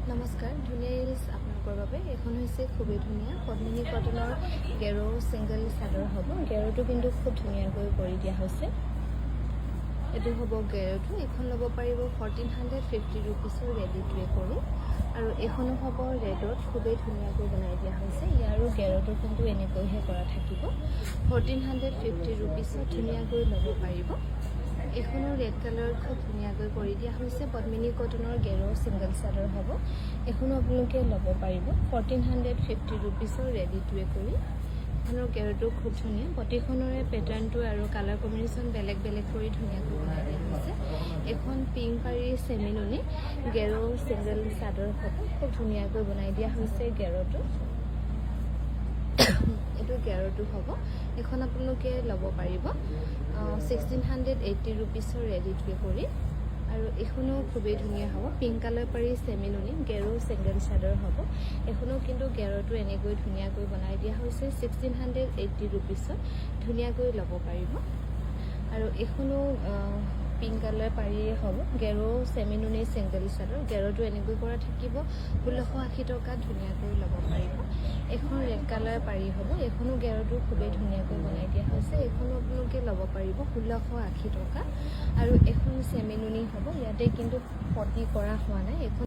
নমস্কাৰ, ধুনীয়া ৰিলছ আপোনালোকৰ বাবে। এখন হৈছে খুবেই ধুনীয়া পদ্মিনী কটনৰ গেৰো ছিংগল চাদৰ হ'ব। গেৰোটো কিন্তু খুব ধুনীয়াকৈ কৰি দিয়া হৈছে। এইটো হ'ব গেৰোটো। এইখন ল'ব পাৰিব 1450 ৰুপিছৰ ৰেডি টু কৰি। আৰু এইখনো হ'ব ৰেডত, খুবেই ধুনীয়াকৈ বনাই দিয়া হৈছে। ইয়াৰো গেৰোটো কিন্তু এনেকৈহে কৰা থাকিব। 1450 ৰুপিছত ধুনীয়াকৈ ল'ব পাৰিব। এইখনো ৰেড কালাৰ খুব ধুনীয়াকৈ কৰি দিয়া হৈছে। পদ্মিনী কটনৰ গেৰো ছিংগল চাদৰ হ'ব। এইখনো আপোনালোকে ল'ব পাৰিব 1450 ৰুপিছৰ ৰেডি টু কৰি। এইখনৰ গেৰোটো খুব ধুনীয়া। প্ৰতিখনৰে পেটাৰ্ণটো আৰু কালাৰ কম্বিনেশ্যন বেলেগ বেলেগ কৰি ধুনীয়াকৈ বনাই দিয়া হৈছে। এখন পিংক পাৰি চেমিনুনি গেৰো ছিংগল চাদৰ হ'ব। খুব ধুনীয়াকৈ বনাই দিয়া হৈছে গেৰোটো। এইটো গেৰোটো হ'ব। এইখন আপোনালোকে ল'ব পাৰিব 1680 ৰুপিছৰ ৰেডি টু কৰি। আৰু এইখনো খুবেই ধুনীয়া হ'ব। পিংক কালাৰ পাৰি চেমিনুনি গেৰো ছিংগল চাদৰ হ'ব। এইখনো কিন্তু গেৰোটো এনেকৈ ধুনীয়াকৈ বনাই দিয়া হৈছে। 1680 ৰুপিছত ধুনীয়াকৈ ল'ব পাৰিব। আৰু এইখনো পিংক কালাৰ পাৰিয়ে হ'ব। গেৰো চেমিনুনি ছিংগল চাদৰ। গেৰোটো এনেকৈ কৰা থাকিব 1680 টকাত ধুনীয়াকৈ ল'ব পাৰিব। এইখন ৰেড কালাৰ পাৰি হ'ব। এইখনো গেৰোটো খুবেই ধুনীয়াকৈ বনাই দিয়া হৈছে। এইখনো আপোনালোকে ল'ব পাৰিব 1680 টকা। আৰু এখন চেমিনুনি হ'ব। ইয়াতে কিন্তু পটি কৰা হোৱা নাই। এইখন